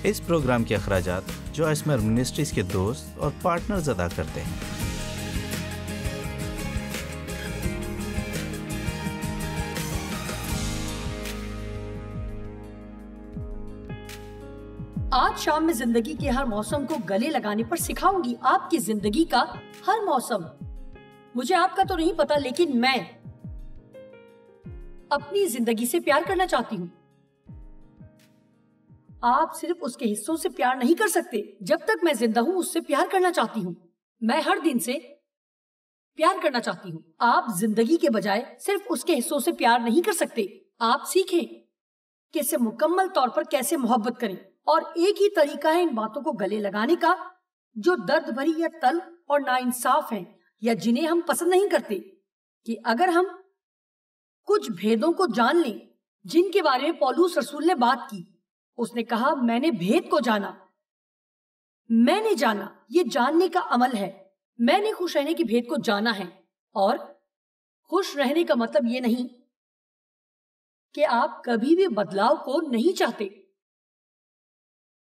اس programme کے اخراجات جو اسمر منسٹریز کے دوست اور پارٹنرز ادا کرتے ہیں۔ آج شام میں زندگی کے ہر موسم کو گلے لگانے پر سکھاؤں گی، آپ کی زندگی کا ہر موسم۔ مجھے آپ کا تو نہیں پتا، لیکن میں اپنی زندگی سے پیار کرنا چاہتی ہوں۔ آپ صرف اس کے حصوں سے پیار نہیں کر سکتے۔ جب تک میں زندہ ہوں اس سے پیار کرنا چاہتی ہوں۔ میں ہر دن سے پیار کرنا چاہتی ہوں۔ آپ زندگی کے بجائے صرف اس کے حصوں سے پیار نہیں کر سکتے۔ آپ سیکھیں کہ اسے مکمل طور پر کیسے محبت کریں، اور ایک ہی طریقہ ہے ان باتوں کو گلے لگانے کا جو درد بھری یا تلخ اور ناانصاف ہیں، یا جنہیں ہم پسند نہیں کرتے، کہ اگر ہم کچھ بھیدوں کو جان لیں جن کے بارے میں پولوس رسول نے بات کی۔ اس نے کہا، میں نے بھید کو جانا، میں نے جانا۔ یہ جاننے کا عمل ہے۔ میں نے خوش رہنے کے بھید کو جانا ہے، اور خوش رہنے کا مطلب یہ نہیں کہ آپ کبھی بھی بدلاؤ کو نہیں چاہتے۔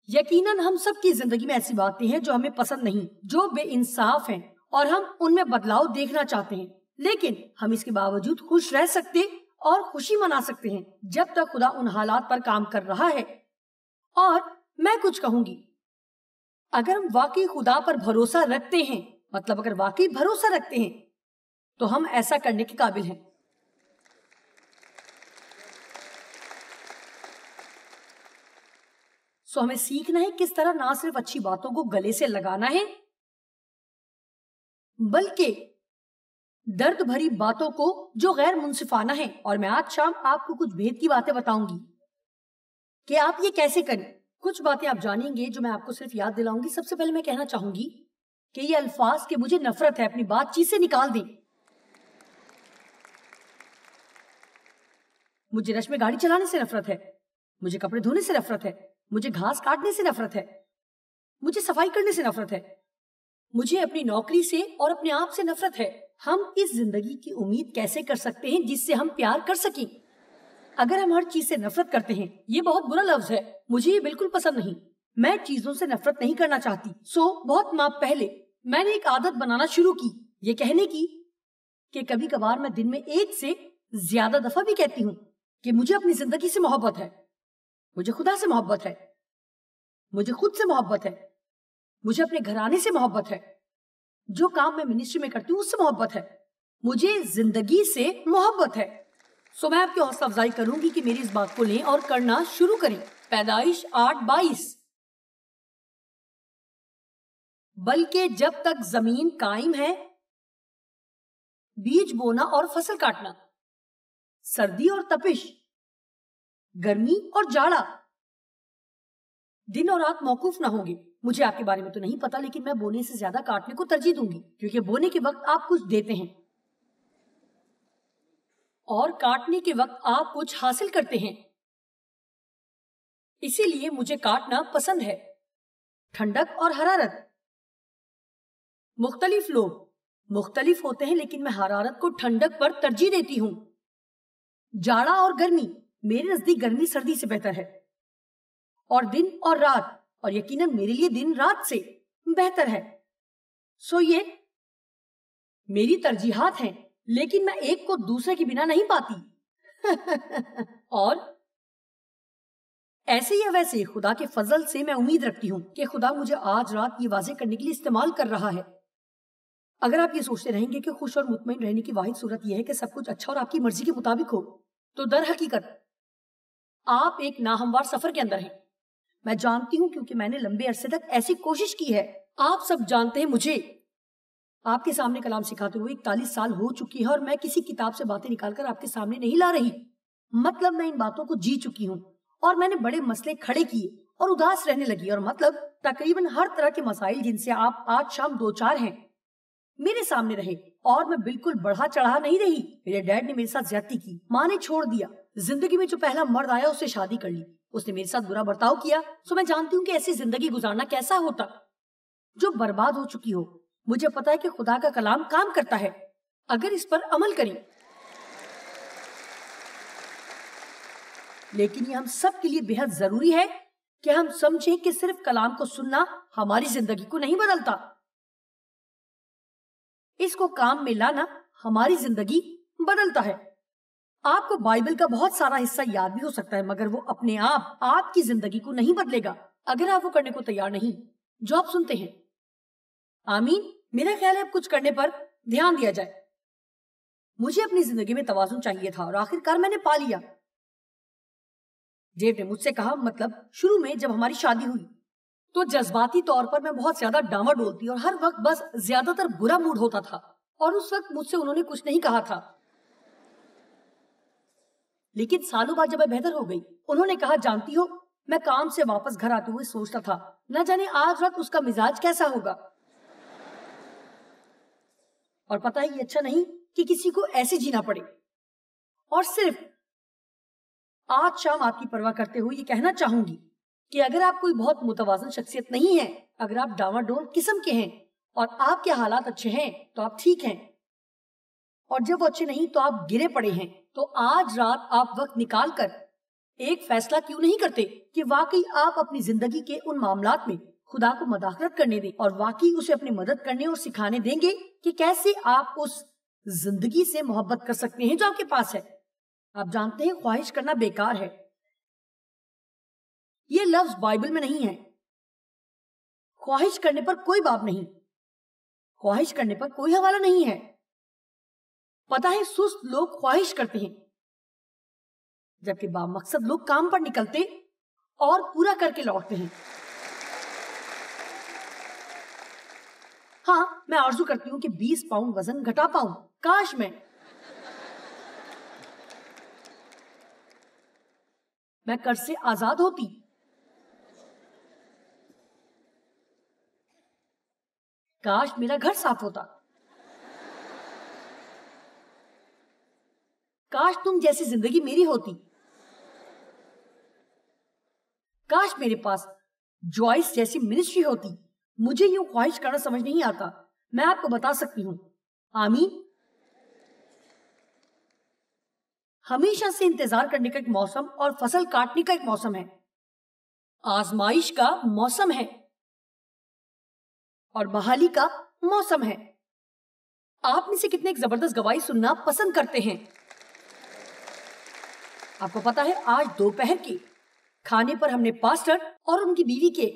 یقیناً ہم سب کی زندگی میں ایسی باتیں ہیں جو ہمیں پسند نہیں، جو بے انصاف ہیں، اور ہم ان میں بدلاؤ دیکھنا چاہتے ہیں، لیکن ہم اس کے باوجود خوش رہ سکتے اور خوشی منا سکتے ہیں جب تک خدا ان حالات پر کام کر رہا ہے۔ اور میں کچھ کہوں گی، اگر ہم واقعی خدا پر بھروسہ رکھتے ہیں، مطلب اگر واقعی بھروسہ رکھتے ہیں، تو ہم ایسا کرنے کے قابل ہیں۔ سو ہمیں سیکھنا ہے کس طرح نہ صرف اچھی باتوں کو گلے سے لگانا ہے، بلکہ درد بھری باتوں کو جو غیر منصفانہ ہیں۔ اور میں آج شام آپ کو کچھ بھید کی باتیں بتاؤں گی کہ آپ یہ کیسے کریں۔ کچھ باتیں آپ جانیں گے جو میں آپ کو صرف یاد دلاؤں گی۔ سب سے پہلے میں کہنا چاہوں گی کہ یہ الفاظ کہ مجھے نفرت ہے، اپنی بات چیت سے نکال دیں۔ مجھے رش میں گاڑی چلانے سے نفرت ہے، مجھے کپڑے دھونے سے نفرت ہے، مجھے گھاس کاٹنے سے نفرت ہے، مجھے صفائی کرنے سے نفرت ہے، مجھے اپنی نوکری سے اور اپنے آپ سے نفرت ہے۔ ہم اس زندگی کی امید کیسے کر سکتے ہیں جس سے ہم پیار کر سکیں اگر ہم ہر چیز سے نفرت کرتے ہیں؟ یہ بہت برا لفظ ہے، مجھے یہ بالکل پسند نہیں۔ میں چیزوں سے نفرت نہیں کرنا چاہتی۔ بہت ماہ پہلے میں نے ایک عادت بنانا شروع کی، یہ کہنے کی کہ کبھی کبھار میں دن میں ایک سے زیادہ دفعہ بھی کہتی ہوں کہ مجھے اپنی زندگی سے محبت ہے، مجھے خدا سے محبت ہے، مجھے خود سے محبت ہے، مجھے اپنے گھرانے سے محبت ہے، جو کام میں منسٹری میں کرتی ہوں اس سے محبت ہے، مجھے زندگی سے محبت ہے۔ میں آپ کی حوصلہ افزائی کروں گی کہ میری اس بات کو لیں اور کرنا شروع کریں۔ پیدائش 8:22، بلکہ جب تک زمین قائم ہے، بیج بونا اور فصل کاٹنا، سردی اور تپش، گرمی اور جاڑا، دن اور رات موقوف نہ ہوں گے۔ مجھے آپ کے بارے میں تو نہیں پتا، لیکن میں بونے سے زیادہ کاٹنے کو ترجیح دوں گی، کیونکہ بونے کے وقت آپ کچھ دیتے ہیں اور کاٹنے کے وقت آپ کچھ حاصل کرتے ہیں۔ اسی لیے مجھے کاٹنا پسند ہے۔ ٹھنڈک اور حرارت، مختلف لوگ مختلف ہوتے ہیں، لیکن میں حرارت کو ٹھنڈک پر ترجیح دیتی ہوں۔ جاڑا اور گرمی، میرے نزدیک گرمی سردی سے بہتر ہے، اور دن اور رات، اور یقیناً میرے لیے دن رات سے بہتر ہے۔ یہ میری ترجیحات ہیں، لیکن میں ایک کو دوسرے کے بنا نہیں پاتی۔ اور ایسے یا ویسے خدا کے فضل سے میں امید رکھتی ہوں کہ خدا مجھے آج رات یہ واضح کرنے کے لیے استعمال کر رہا ہے۔ اگر آپ یہ سوچتے رہیں گے کہ خوش اور مطمئن رہنے کی واحد صورت یہ ہے کہ سب کچھ اچھا اور آپ کی مرضی کے مطابق ہو، تو در حقیقت آپ ایک ناہموار سفر کے اندر ہیں۔ میں جانتی ہوں، کیونکہ میں نے لمبے عرصے تک ایسی کوشش کی ہے۔ آپ سب جانتے ہیں، مجھے آپ کے سامنے کلام سکھاتے ہوئے 41 سال ہو چکی ہے، اور میں کسی کتاب سے باتیں نکال کر آپ کے سامنے نہیں لا رہی۔ مطلب میں ان باتوں کو جی چکی ہوں، اور میں نے بڑے مسئلے کھڑے کیے اور اداس رہنے لگی، اور مطلب تقریباً ہر طرح کے مسائل جن سے آپ آج شام 2-4 ہیں میرے سامنے رہے، اور میں بالکل بڑھا چڑھا نہیں رہی۔ میرے ڈیڈ نے میرے ساتھ زیادتی کی، ماں نے چھوڑ دیا، زندگی میں جو پہلا مرد آیا اس سے شادی کر لی، اس نے میرے ساتھ برا برتاؤ کیا۔ میں جانتی ہوں کہ ایسی زندگی گزارنا کیسا ہوتا جو برباد ہو چکی ہو۔ مجھے پتا ہے کہ خدا کا کلام کام کرتا ہے اگر اس پر عمل کریں، لیکن یہ ہم سب کے لیے بے حد ضروری ہے کہ ہم سمجھیں کہ صرف کلام کو سننا ہماری زندگی کو نہیں بدلتا. اس کو کام میں لانا ہماری زندگی بدلتا ہے. آپ کو بائبل کا بہت سارا حصہ یاد بھی ہو سکتا ہے، مگر وہ اپنے آپ کی زندگی کو نہیں بدلے گا اگر آپ وہ کرنے کو تیار نہیں جو آپ سنتے ہیں. آمین. میرا خیال ہے اب کچھ کرنے پر دھیان دیا جائے. مجھے اپنی زندگی میں توازن چاہیے تھا اور آخر کار میں نے پا لیا. ڈیو نے مجھ سے کہا، مطلب شروع میں جب ہماری شادی ہوئی تو جذباتی طور پر میں بہت زیادہ ڈاما ڈولتی اور ہر وقت بس زیادہ تر برا موڈ ہوتا تھا، اور اس وقت مجھ سے انہوں نے کچھ نہیں کہا تھا. لیکن سالوں بعد جب میں بہتر ہو گئی، انہوں نے کہا، جانتی ہو میں کام سے واپس گھر آتے ہوئے سوچتا تھا نہ جانے آج رات اس کا مزاج کیسا ہوگا. اور پتہ ہے یہ اچھا نہیں کہ کسی کو ایسے جینا پڑے. اور صرف آج شام آپ کی پرواہ کرتے ہوئے یہ کہنا چاہوں گی کہ اگر آپ کوئی بہت متوازن شخصیت نہیں ہے، اگر آپ ڈاواڈول قسم کے ہیں اور آپ کے حالات اچھے ہیں تو آپ ٹھیک ہیں، اور جب وہ اچھے نہیں تو آپ گرے پڑے ہیں، تو آج رات آپ وقت نکال کر ایک فیصلہ کیوں نہیں کرتے کہ واقعی آپ اپنی زندگی کے ان معاملات میں خدا کو مداخلت کرنے دیں اور واقعی اسے اپنی مدد کرنے اور سکھانے دیں گے کہ کیسے آپ اس زندگی سے محبت کر سکتے ہیں جو آپ کے پاس ہے. آپ جانتے ہیں خواہش کرنا بیکار ہے. یہ لفظ بائبل میں نہیں ہے. خواہش کرنے پر کوئی باب نہیں، خواہش کرنے پر کوئی حوالہ نہیں ہے. پتہ ہے سست لوگ خواہش کرتے ہیں جبکہ با مقصد لوگ کام پر نکلتے اور پورا کر کے لوٹتے ہیں. ہاں میں آرزو کرتی ہوں کہ 20 پاؤنڈ وزن گھٹا پاؤں. کاش میں قرض سے آزاد ہوتی. کاش میرا گھر صاف ہوتا. کاش تم جیسی زندگی میری ہوتی. کاش میرے پاس جوائس جیسی منسٹری ہوتی. مجھے یوں خواہش کرنا سمجھ نہیں آتا. میں آپ کو بتا سکتی ہوں. آمین. ہمیشہ سے انتظار کرنے کا ایک موسم اور فصل کاٹنے کا ایک موسم ہے. آزمائش کا موسم ہے اور بحالی کا موسم ہے. آپ میں سے کتنے ایک زبردست گواہی سننا پسند کرتے ہیں؟ آپ کو پتا ہے آج دوپہر کے کھانے پر ہم نے پاسٹر اور ان کی بیوی کے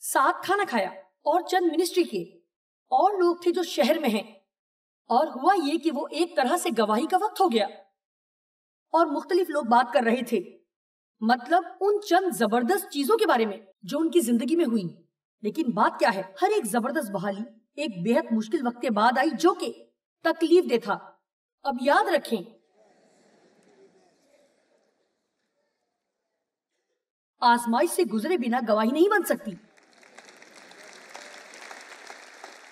ساتھ کھانا کھایا اور چند منسٹری کے اور لوگ تھے جو شہر میں ہیں. اور ہوا یہ کہ وہ ایک طرح سے گواہی کا وقت ہو گیا اور مختلف لوگ بات کر رہے تھے، مطلب ان چند زبردست چیزوں کے بارے میں جو ان کی زندگی میں ہوئی. لیکن بات کیا ہے، ہر ایک زبردست بحالی ایک بے حد مشکل وقت کے بعد آئی جو کہ تکلیف دہ تھا. اب یاد رکھیں آزمائش سے گزرے بنا گواہی نہیں بن سکتی.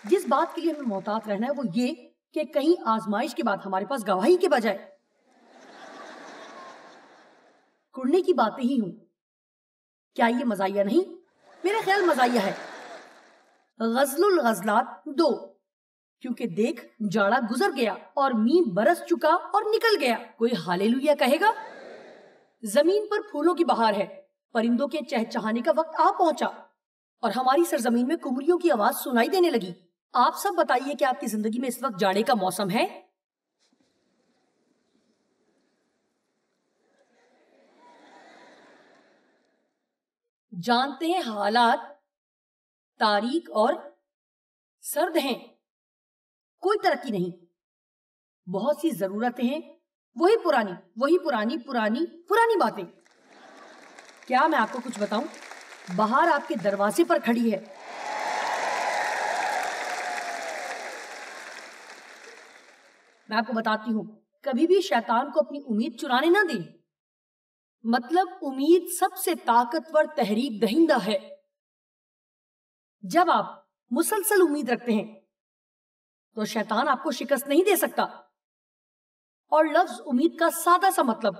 جس بات کے لیے ہمیں محتاط رہنا ہے وہ یہ کہ کہیں آزمائش کے بعد ہمارے پاس گواہی کے بجائے کڑنے کی باتیں ہی ہوں. کیا یہ مزاحیہ نہیں؟ میرا خیال مزاحیہ ہے. غزل الغزلات 2. کیونکہ دیکھ جاڑا گزر گیا اور میم برس چکا اور نکل گیا. کوئی ہالےلویا کہے گا؟ زمین پر پھولوں کی بہار ہے، پرندوں کے چہچہانے کا وقت آ پہنچا اور ہماری سرزمین میں کمریوں کی آواز سنائی دینے لگی. آپ سب بتائیے کہ آپ کی زندگی میں اس وقت جاڑے کا موسم ہے؟ جانتے ہیں حالات تاریک اور سرد ہیں، کوئی ترقی نہیں، بہت سی ضرورتیں ہیں، وہی پرانی باتیں. کیا میں آپ کو کچھ بتاؤں؟ بہار آپ کے دروازے پر کھڑی ہے. میں آپ کو بتاتی ہوں، کبھی بھی شیطان کو اپنی امید چرانے نہ دیں. مطلب امید سب سے طاقتور تحریک دہندہ ہے. جب آپ مسلسل امید رکھتے ہیں تو شیطان آپ کو شکست نہیں دے سکتا. اور لفظ امید کا سادہ سا مطلب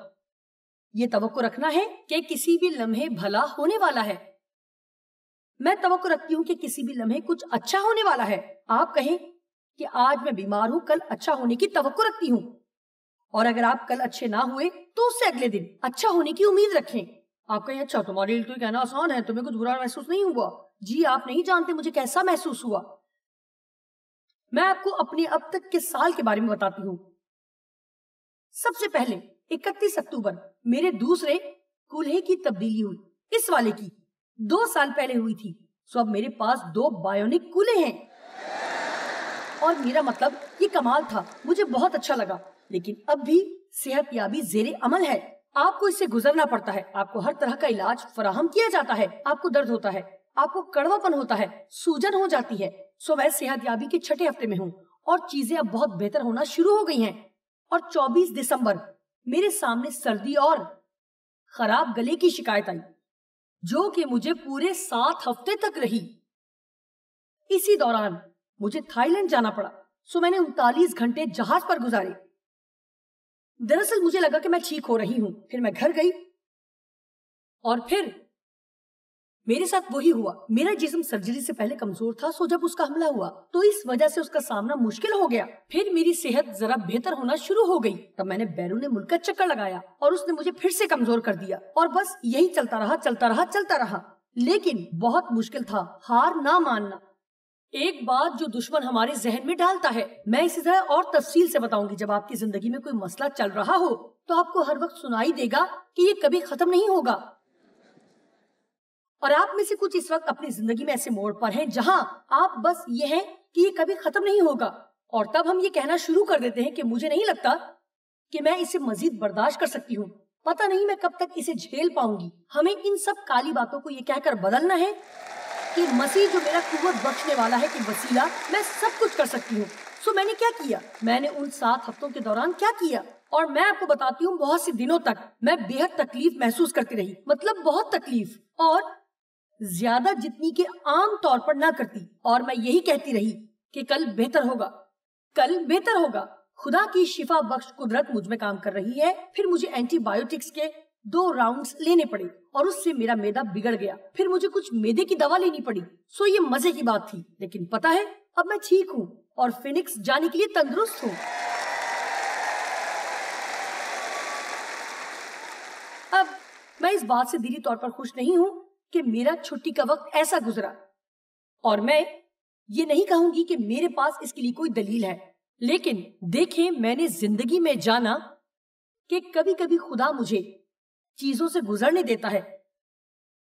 یہ توقع رکھنا ہے کہ کسی بھی لمحے بھلا ہونے والا ہے. میں توقع رکھتی ہوں کہ کسی بھی لمحے کچھ اچھا ہونے والا ہے. آپ کہیں کہ آج میں بیمار ہوں، کل اچھا ہونے کی توقع رکھتی ہوں، اور اگر آپ کل اچھے نہ ہوئے تو اس سے اگلے دن اچھا ہونے کی امید رکھیں. آپ کہیں اچھا تمہارے لیے تو یہ کہنا آسان ہے, تمہیں کچھ برا محسوس نہیں ہوا. جی آپ نہیں جانتے مجھے کیسا محسوس ہوا. میں آپ کو اپنے اب تک کے سال کے بارے میں بتاتی ہوں. سب سے پہلے 31 اکتوبر میرے دوسرے کولہے کی تبدیلی ہوئی. اس والے کی 2 سال پہلے ہوئی تھی. سو اب میرے پاس 2 بایونک کولہے ہیں. اور میرا مطلب یہ کمال تھا, مجھے بہت اچھا لگا. لیکن اب بھی صحت یابی زیر عمل ہے. آپ کو اس سے گزرنا پڑتا ہے. آپ کو ہر طرح کا علاج فراہم کیا جاتا ہے. آپ کو درد ہوتا ہے, آپ کو کڑوا پن ہوتا ہے, سوجن ہو جاتی ہے. سو میں صحت یابی کے 6 ہفتے میں ہوں اور چیزیں اب بہت بہتر ہونا شروع ہو گئی ہیں. اور 24 دسمبر میرے سامنے سردی اور خراب گلے کی شکایت آئی, جو کہ مجھے پورے 7 ہفتے تک رہی. اسی دوران مجھے تھائی لینڈ جانا پڑا. سو میں نے 39 گھنٹے جہاز پر گزارے. دراصل مجھے لگا کہ میں ٹھیک ہو رہی ہوں. پھر میں گھر گئی اور پھر میرے ساتھ وہی ہوا. میرا جسم سرجری سے پہلے کمزور تھا, سو جب اس کا حملہ ہوا تو اس وجہ سے اس کا سامنا مشکل ہو گیا. پھر میری صحت ذرا بہتر ہونا شروع ہو گئی. تب میں نے بیرون ملک کا چکر لگایا اور اس نے مجھے پھر سے کمزور کر دیا. اور بس یہی چلتا رہا چلتا رہا چلتا رہا. لیکن بہت مشکل تھا ہار نہ ماننا. ایک بات جو دشمن ہمارے ذہن میں ڈالتا ہے, میں اسی طرح اور تفصیل سے بتاؤں گی. جب آپ کی زندگی میں کوئی مسئلہ چل رہا ہو تو آپ کو ہر وقت سنائی دے گا کہ یہ کبھی ختم نہیں ہوگا. اور آپ میں سے کچھ اس وقت اپنی زندگی میں ایسے موڑ پر ہیں جہاں آپ بس یہ ہیں کہ یہ کبھی ختم نہیں ہوگا. اور تب ہم یہ کہنا شروع کر دیتے ہیں کہ مجھے نہیں لگتا کہ میں اسے مزید برداشت کر سکتی ہوں. پتہ نہیں میں کب تک اسے جھیل پاؤں گی. ہمیں ان سب کالی باتوں کو یہ کہہ کر بدلنا ہے کہ مسیح جو میرا قوت بخشنے والا ہے کہ وسیلہ میں سب کچھ کر سکتی ہوں. سو میں نے کیا کیا؟ میں نے ان 7 ہفتوں کے دوران کیا کیا؟ اور میں آپ کو بتاتی ہوں, بہت سے دنوں تک میں بے حد تکلیف محسوس کرتی رہی. مطلب بہت تکلیف, اور زیادہ جتنی کہ عام طور پر نہ کرتی. اور میں یہی کہتی رہی کہ کل بہتر ہوگا, کل بہتر ہوگا. خدا کی شفا بخش قدرت مجھ میں کام کر رہی ہے. پھر مجھے اینٹی بایوٹکس کے 2 راؤنڈز لینے پڑے اور اس سے میرا میدا بگڑ گیا. پھر مجھے کچھ میدے کی دوا لینی پڑی. سو یہ مزے کی بات تھی. لیکن پتا ہے اب میں ٹھیک ہوں اور فینکس جانے کے لیے تندرست ہوں. اب میں اس بات سے دلی طور پر خوش نہیں ہوں کہ میرا چھٹی کا وقت ایسا گزرا, اور میں یہ نہیں کہوں گی کہ میرے پاس اس کے لیے کوئی دلیل ہے. لیکن دیکھیں, میں نے زندگی میں جانا کہ کبھی کبھی خدا مجھے چیزوں سے گزرنے دیتا ہے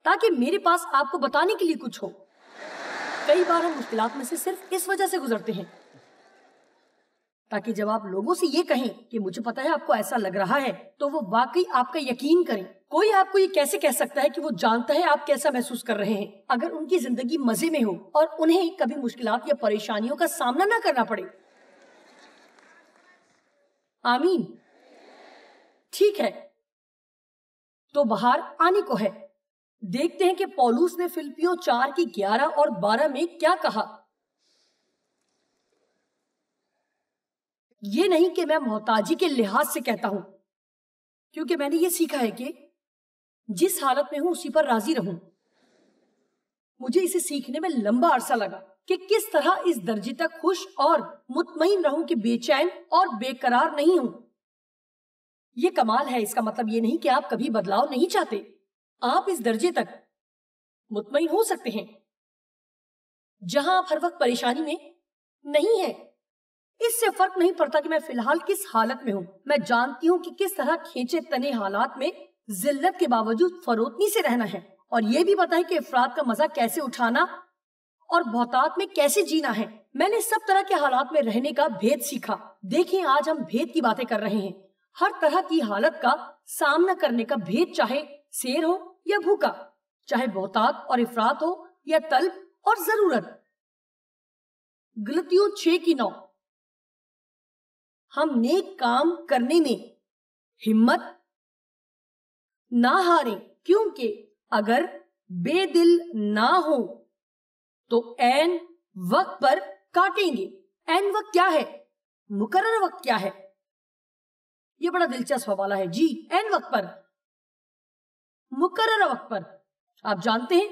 تاکہ میرے پاس آپ کو بتانے کے لیے کچھ ہو. کئی بار ہم مشکلات میں سے صرف اس وجہ سے گزرتے ہیں تاکہ جب آپ لوگوں سے یہ کہیں کہ مجھے پتا ہے آپ کو ایسا لگ رہا ہے, تو وہ واقعی آپ کا یقین کریں. کوئی آپ کو یہ کیسے کہہ سکتا ہے کہ وہ جانتا ہے آپ کیسا محسوس کر رہے ہیں اگر ان کی زندگی مزے میں ہو اور انہیں کبھی مشکلات یا پریشانیوں کا سامنا نہ کرنا پڑے. آمین. ٹھیک ہے, تو بہار آنے کو ہے. دیکھتے ہیں کہ پولوس نے فلپیوں 4 کی 11 اور 12 میں کیا کہا. یہ نہیں کہ میں محتاجی کے لحاظ سے کہتا ہوں, کیونکہ میں نے یہ سیکھا ہے کہ جس حالت میں ہوں اسی پر راضی رہوں. مجھے اسے سیکھنے میں لمبا عرصہ لگا کہ کس طرح اس درجے تک خوش اور مطمئن رہوں کہ بے چین اور بے قرار نہیں ہوں. یہ کمال ہے. اس کا مطلب یہ نہیں کہ آپ کبھی بدلاؤ نہیں چاہتے. آپ اس درجے تک مطمئن ہو سکتے ہیں جہاں آپ ہر وقت پریشانی میں نہیں ہیں. اس سے فرق نہیں پڑتا کہ میں فی الحال کس حالت میں ہوں. میں جانتی ہوں کہ کس طرح کھینچے تنے حالات میں ذلت کے باوجود فروتنی سے رہنا ہے, اور یہ بھی پتا ہے کہ افراد کا مزہ کیسے اٹھانا اور بہتات میں کیسے جینا ہے. میں نے سب طرح کے حالات میں رہنے کا بھید سیکھا. دیکھیں, آج ہم بھید کی باتیں کر رہے ہیں. ہر طرح کی حالت کا سامنا کرنے کا بھید, چاہے سیر ہو یا بھوکا, چاہے بہتات اور افراد ہو یا طلب اور ضرورت. غلطیوں 6:9. ہم نیک کام کرنے میں ہمت نہ ہاریں, کیونکہ اگر بے دل نہ ہو تو عین وقت پر کاٹیں گے. عین وقت کیا ہے؟ مقرر وقت کیا ہے؟ یہ بڑا دلچسپ حوالہ ہے. جی, عین وقت پر, مقرر وقت پر. آپ جانتے ہیں,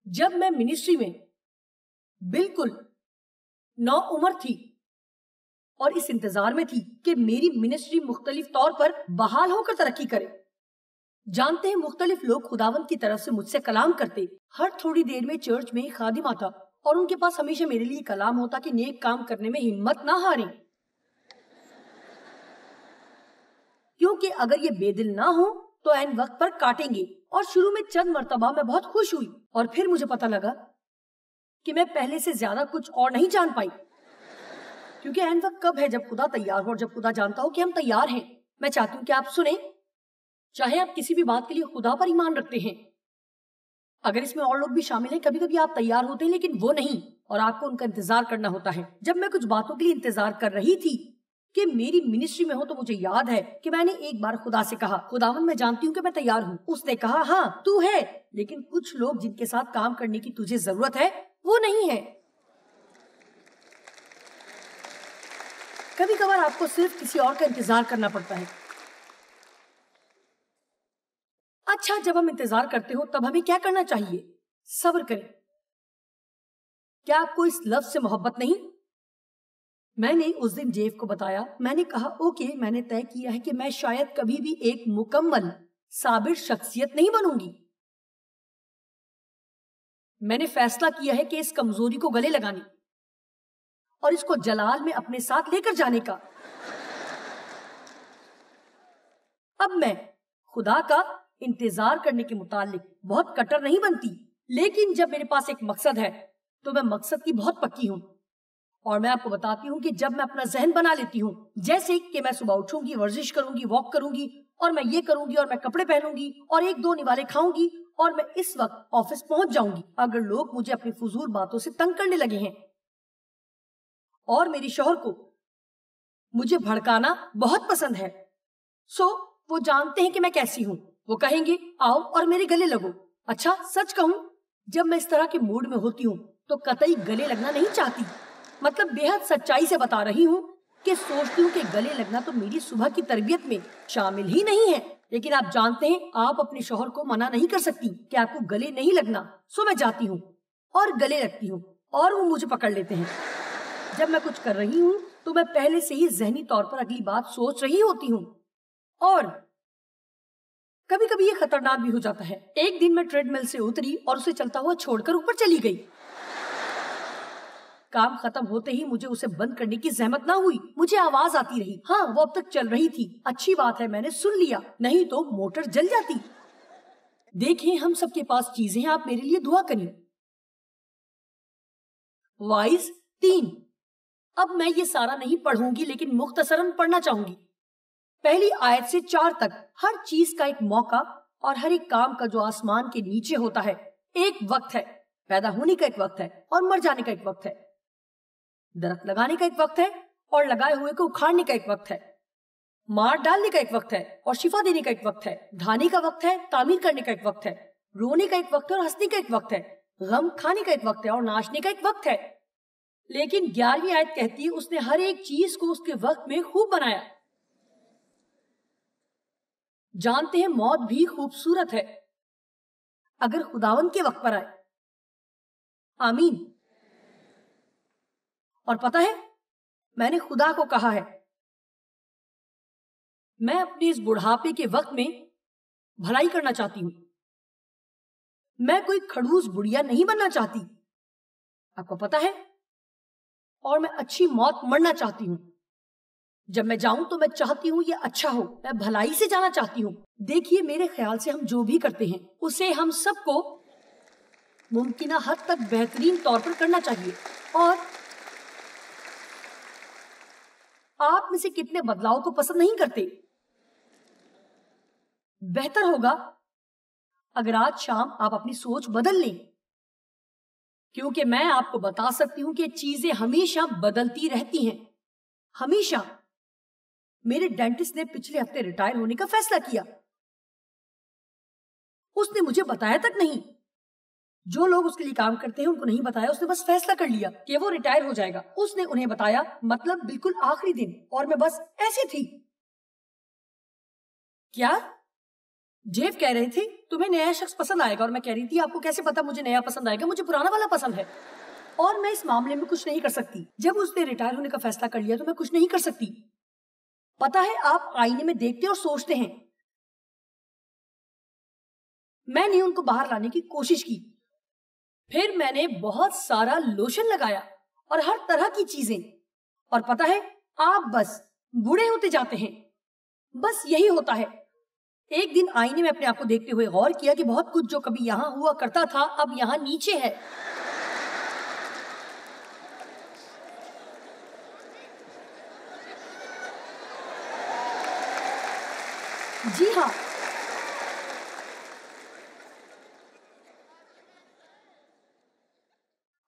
جب میں منسٹری میں بالکل نو عمر تھی اور اس انتظار میں تھی کہ میری منسٹری مختلف طور پر بحال ہو کر ترقی کرے, جانتے ہیں مختلف لوگ خداوند کی طرف سے مجھ سے کلام کرتے. ہر تھوڑی دیر میں چرچ میں ایک خادم آتا اور ان کے پاس ہمیشہ میرے لیے کلام ہوتا کہ نیک کام کرنے میں ہمت نہ ہاریں، کیونکہ اگر یہ بے دل نہ ہو تو عین وقت پر کاٹیں گے. اور شروع میں چند مرتبہ میں بہت خوش ہوئی اور پھر مجھے پتا لگا کہ میں پہلے سے زیادہ کچھ اور نہیں جان پائی. کیونکہ عین وقت کب ہے؟ جب خدا تیار ہو اور جب خدا جانتا ہو کہ ہم تیار ہیں. میں چاہتی ہوں کہ آپ سنیں، چاہے آپ کسی بھی بات کے لیے خدا پر ایمان رکھتے ہیں، اگر اس میں اور لوگ بھی شامل ہیں، کبھی کبھی آپ تیار ہوتے ہیں لیکن وہ نہیں، اور آپ کو ان کا انتظار کرنا ہوتا ہے. جب میں کچھ باتوں کے لیے انتظار کر رہی تھی کہ میری منسٹری میں ہو تو مجھے یاد ہے کہ میں نے ایک بار خدا سے کہا، خداوند میں جانتی ہوں کہ میں تیار ہوں. اس نے کہا ہاں تو ہے، لیکن کچھ لوگ جن کے ساتھ کام کرنے کی تجھے ضرورت ہے وہ نہیں ہے. کبھی کبھار آپ کو صرف کسی اور کا انتظار کرنا پڑتا ہے. اچھا، جب ہم انتظار کرتے ہو تب ہمیں کیا کرنا چاہیے؟ صبر کریں. کیا آپ کو اس لفظ سے محبت نہیں؟ میں نے اس دن جیف کو بتایا، میں نے کہا اوکے، میں نے طے کیا ہے کہ میں شاید کبھی بھی ایک مکمل صابر شخصیت نہیں بنوں گی. میں نے فیصلہ کیا ہے کہ اس کمزوری کو گلے لگانے اور اس کو جلال میں اپنے ساتھ لے کر جانے کا. اب میں خدا کا انتظار کرنے کے متعلق بہت کٹر نہیں بنتی، لیکن جب میرے پاس ایک مقصد ہے تو میں مقصد کی بہت پکی ہوں. اور میں آپ کو بتاتی ہوں کہ جب میں اپنا ذہن بنا لیتی ہوں، جیسے کہ میں صبح اٹھوں گی، ورزش کروں گی، واک کروں گی، اور میں یہ کروں گی، اور میں کپڑے پہنوں گی، اور ایک دو نوالے کھاؤں گی، اور میں اس وقت آفس پہنچ جاؤں گی. اگر لوگ مجھے اپنی فضول باتوں سے تنگ کرنے لگے ہیں، اور میری شوہر کو مجھے بھڑکانا بہت پسند ہے، سو وہ جانتے ہیں کہ میں کیسی ہوں، وہ کہیں گے آؤ اور میرے گلے لگو. اچھا سچ کہوں، جب میں اس طرح کے موڈ میں ہوتی ہوں تو قطعی گلے لگنا نہیں چاہتی. مطلب بے حد سچائی سے بتا رہی ہوں کہ سوچتی ہوں کہ گلے لگنا تو میری صبح کی تربیت میں شامل ہی نہیں ہے. لیکن آپ جانتے ہیں آپ اپنے شوہر کو منع نہیں کر سکتی کہ آپ کو گلے نہیں لگنا. سو میں جاتی ہوں اور گلے لگتی ہوں اور وہ مجھے پکڑ لیتے ہیں. جب میں کچھ کر رہی ہوں تو میں پہلے سے ہی ذہنی طور پر اگلی بات سوچ رہی ہوتی ہوں. اور کبھی کبھی یہ خطرناک بھی ہو جاتا ہے. ایک دن میں ٹریڈ مل سے اتری اور اسے چلتا ہوا چھوڑ کر اوپر چلی گئی. کام ختم ہوتے ہی مجھے اسے بند کرنے کی زحمت نہ ہوئی. مجھے آواز آتی رہی. ہاں وہ اب تک چل رہی تھی. اچھی بات ہے میں نے سن لیا، نہیں تو موٹر جل جاتی. دیکھیں ہم سب کے پاس چیزیں ہیں، آپ میرے لیے دعا کریں. وائز 3. اب میں یہ سارا نہیں پڑھوں گی لیکن مختصراً پڑھنا چاہوں گی. پہلی آیت سے 4 تک. ہر چیز کا ایک موقع اور ہر ایک کام کا جو آسمان کے نیچے ہوتا ہے ایک وقت ہے. پیدا ہونے کا ایک وقت ہے اور مر جانے کا ایک وقت ہے. درخت لگانے کا ایک وقت ہے اور لگائے ہوئے کو اکھاڑنے کا ایک وقت ہے. مار ڈالنے کا ایک وقت ہے اور شفا دینے کا ایک وقت ہے. ڈھانے کا وقت ہے، تعمیر کرنے کا ایک وقت ہے. رونے کا ایک وقت ہے اور ہنسنے کا ایک وقت ہے. غم کھانے کا ایک وقت ہے اور ناچنے کا ایک وقت ہے. لیکن 11ویں آیت کہتی ہے اس نے ہر ایک چیز کو اس کے وقت میں خوب بنایا. جانتے ہیں موت بھی خوبصورت ہے اگر خداوند کے وقت پر آئے. آمین. اور پتہ ہے میں نے خدا کو کہا ہے میں اپنے اس بڑھاپے کے وقت میں بھلائی کرنا چاہتی ہوں. میں کوئی کھڑوس بڑھیا نہیں بننا چاہتی، آپ کو پتہ ہے، اور میں اچھی موت مرنا چاہتی ہوں. جب میں جاؤں تو میں چاہتی ہوں یہ اچھا ہو. میں بھلائی سے جانا چاہتی ہوں. دیکھیے میرے خیال سے ہم جو بھی کرتے ہیں اسے ہم سب کو ممکنہ حد تک بہترین طور پر کرنا چاہیے. اور آپ میں سے کتنے بدلاؤ کو پسند نہیں کرتے؟ بہتر ہوگا اگر آج شام آپ اپنی سوچ بدل لیں، کیونکہ میں آپ کو بتا سکتی ہوں کہ چیزیں ہمیشہ بدلتی رہتی ہیں. ہمیشہ. میرے ڈینٹسٹ نے پچھلے ہفتے ریٹائر ہونے کا فیصلہ کیا. اس نے مجھے بتایا تک نہیں. جو لوگ اس کے لیے کام کرتے ہیں ان کو نہیں بتایا، اس نے بس فیصلہ کر لیا کہ وہ ریٹائر ہو جائے گا. اس نے انہیں بتایا، مطلب بالکل آخری دن، اور میں بس ایسی تھی. کیا جیف کہہ رہے تھے تمہیں نیا شخص پسند آئے گا، اور میں کہہ رہی تھی آپ کو کیسے پتا مجھے نیا پسند آئے گا، مجھے پرانا والا پسند ہے اور میں اس معاملے میں کچھ نہیں کر سکتی. جب اس نے ریٹائر ہونے کا فیصلہ کر لیا تو میں کچھ نہیں کر سکتی. پتا ہے آپ آئینے میں دیکھتے اور سوچتے ہیں میں نے ان کو باہر لانے کی کوشش کی. پھر میں نے بہت سارا لوشن لگایا اور ہر طرح کی چیزیں. اور پتہ ہے آپ بس بوڑھے ہوتے جاتے ہیں. بس یہی ہوتا ہے. ایک دن آئینے میں اپنے آپ کو دیکھتے ہوئے غور کیا کہ بہت کچھ جو کبھی یہاں ہوا کرتا تھا اب یہاں نیچے ہے. جی ہاں,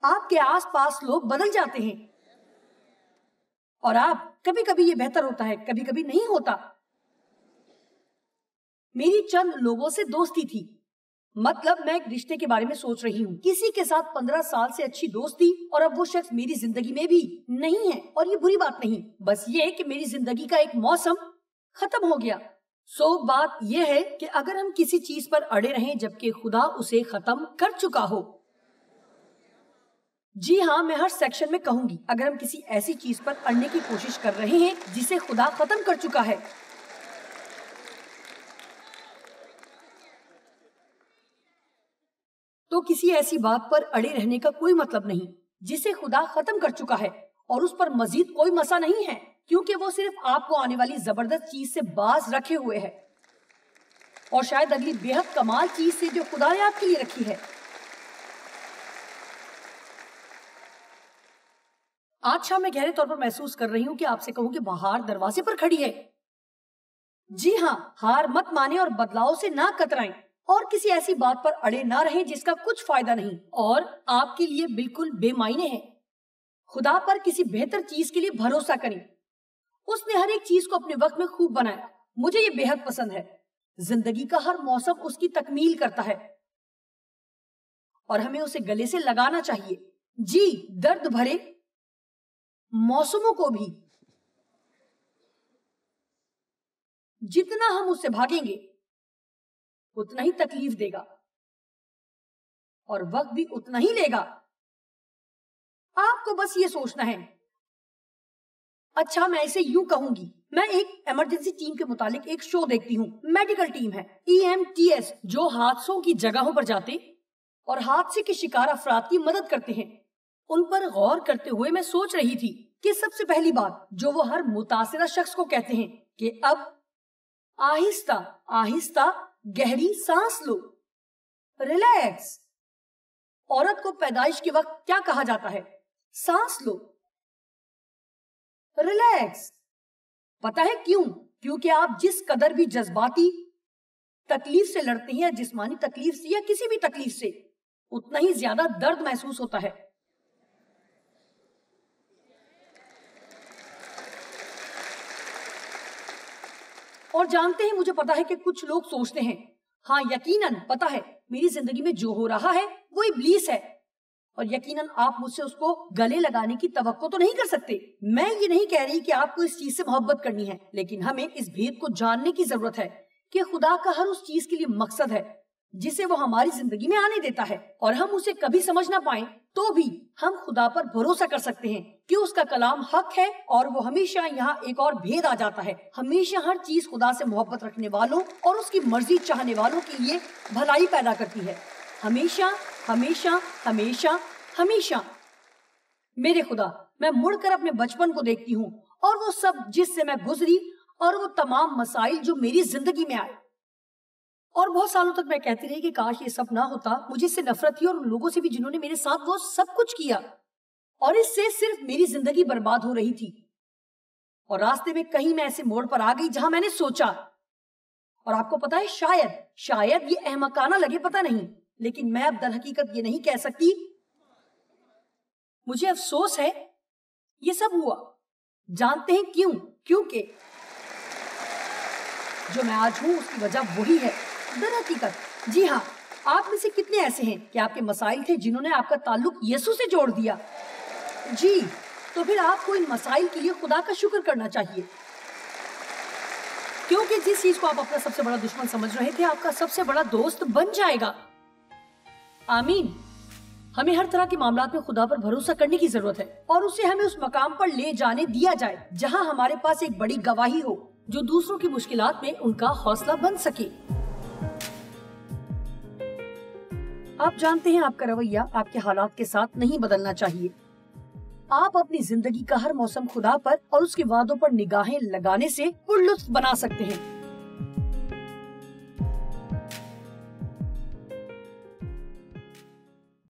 آپ کے آس پاس لوگ بدل جاتے ہیں اور آپ کبھی کبھی یہ بہتر ہوتا ہے, کبھی کبھی نہیں ہوتا. میری چند لوگوں سے دوستی تھی. مطلب میں ایک رشتے کے بارے میں سوچ رہی ہوں. کسی کے ساتھ 15 سال سے اچھی دوستی اور اب وہ شخص میری زندگی میں بھی نہیں ہے. اور یہ بری بات نہیں, بس یہ کہ میری زندگی کا ایک موسم ختم ہو گیا. بات یہ ہے کہ اگر ہم کسی چیز پر اڑے رہیں جبکہ خدا اسے ختم کر چکا ہو. جی ہاں, میں ہر سیکشن میں کہوں گی اگر ہم کسی ایسی چیز پر اڑنے کی کوشش کر رہے ہیں جسے خدا ختم کر چکا ہے, تو کسی ایسی بات پر اڑے رہنے کا کوئی مطلب نہیں جسے خدا ختم کر چکا ہے, اور اس پر مزید کوئی مسا نہیں ہے, کیونکہ وہ صرف آپ کو آنے والی زبردست چیز سے باز رکھے ہوئے ہے, اور شاید اگلی بے حد کمال چیز سے جو خدا نے آپ کے لیے رکھی ہے. آج شام میں گہرے طور پر محسوس کر رہی ہوں کہ آپ سے کہوں کہ بہار دروازے پر کھڑی ہے. جی ہاں, ہار مت مانے اور بدلاؤ سے نہ کترائیں, اور کسی ایسی بات پر اڑے نہ رہیں جس کا کچھ فائدہ نہیں اور آپ کے لیے بالکل بے معنی ہے. خدا پر کسی بہتر چیز کے لیے بھروسہ کریں. اس نے ہر ایک چیز کو اپنے وقت میں خوب بنایا. مجھے یہ بے حد پسند ہے. زندگی کا ہر موسم اس کی تکمیل کرتا ہے اور ہمیں اسے گلے سے لگانا چاہیے. جی, درد بھرے موسموں کو بھی. جتنا ہم اس سے بھاگیں گے اتنا ہی تکلیف دے گا اور وقت بھی اتنا ہی لے گا. آپ کو بس یہ سوچنا ہے. اچھا, میں اسے یوں کہوں گی, میں ایک ایمرجنسی ٹیم کے متعلق ایک شو دیکھتی ہوں. میڈیکل ٹیم ہے, EMTS, جو حادثوں کی جگہوں پر جاتے اور حادثے کے شکار افراد کی مدد کرتے ہیں. ان پر غور کرتے ہوئے میں سوچ رہی تھی کہ سب سے پہلی بات جو وہ ہر متاثرہ شخص کو کہتے ہیں کہ اب آہستہ آہستہ گہری سانس لو, ریلیکس. عورت کو پیدائش کے وقت کیا کہا جاتا ہے؟ سانس لو, ریلیکس. پتہ ہے کیوں؟ کیونکہ آپ جس قدر بھی جذباتی تکلیف سے لڑتے ہیں, یا جسمانی تکلیف سے یا کسی بھی تکلیف سے, اتنا ہی زیادہ درد محسوس ہوتا ہے. اور جانتے ہیں, مجھے پتا ہے کہ کچھ لوگ سوچتے ہیں, ہاں یقیناً پتا ہے میری زندگی میں جو ہو رہا ہے وہ ابلیس ہے, اور یقیناً آپ مجھ سے اس کو گلے لگانے کی توقع تو نہیں کر سکتے. میں یہ نہیں کہہ رہی کہ آپ کو اس چیز سے محبت کرنی ہے, لیکن ہمیں اس بھید کو جاننے کی ضرورت ہے کہ خدا کا ہر اس چیز کے لیے مقصد ہے جسے وہ ہماری زندگی میں آنے دیتا ہے, اور ہم اسے کبھی سمجھ نہ پائیں تو بھی ہم خدا پر بھروسہ کر سکتے ہیں کہ اس کا کلام حق ہے, اور وہ ہمیشہ یہاں ایک اور بھید آ جاتا ہے. ہمیشہ ہر چیز خدا سے محبت رکھنے والوں اور اس کی مرضی چاہنے والوں کے لیے بھلائی پیدا کرتی ہے. ہمیشہ ہمیشہ ہمیشہ ہمیشہ. میرے خدا, میں مڑ کر اپنے بچپن کو دیکھتی ہوں اور وہ سب جس سے میں گزری, اور وہ تمام مسائل جو میری زندگی میں آئے, اور بہت سالوں تک میں کہتی رہی کہ کاش یہ سب نہ ہوتا. مجھے اس سے نفرت تھی, اور ان لوگوں سے بھی جنہوں نے میرے ساتھ وہ سب کچھ کیا, اور اس سے صرف میری زندگی برباد ہو رہی تھی. اور راستے میں کہیں میں ایسے موڑ پر آ گئی جہاں میں نے سوچا, اور آپ کو پتا ہے شاید یہ احمقانہ لگے, پتا نہیں, لیکن میں اب در حقیقت یہ نہیں کہہ سکتی. مجھے افسوس ہے یہ سب ہوا. جانتے ہیں کیوں؟ کیونکہ جو میں آج ہوں اس کی وجہ وہی ہے. در حقیقت جی ہاں, آپ میں سے کتنے ایسے ہیں کہ آپ کے مسائل تھے جنہوں نے آپ کا تعلق یسوع سے جوڑ دیا؟ جی, تو پھر آپ کو ان مسائل کے لیے خدا کا شکر کرنا چاہیے, کیونکہ جس چیز کو آپ اپنا سب سے بڑا دشمن سمجھ رہے تھے آپ کا سب سے بڑا دوست بن جائے گا. آمین. ہمیں ہر طرح کے معاملات میں خدا پر بھروسہ کرنے کی ضرورت ہے, اور اسے ہمیں اس مقام پر لے جانے دیا جائے جہاں ہمارے پاس ایک بڑی گواہی ہو جو دوسروں کی مشکلات میں ان کا حوصلہ بن سکے. آپ جانتے ہیں آپ کا رویہ آپ کے حالات کے ساتھ نہیں بدلنا چاہیے. آپ اپنی زندگی کا ہر موسم خدا پر اور اس کے وعدوں پر نگاہیں لگانے سے پرلطف بنا سکتے ہیں.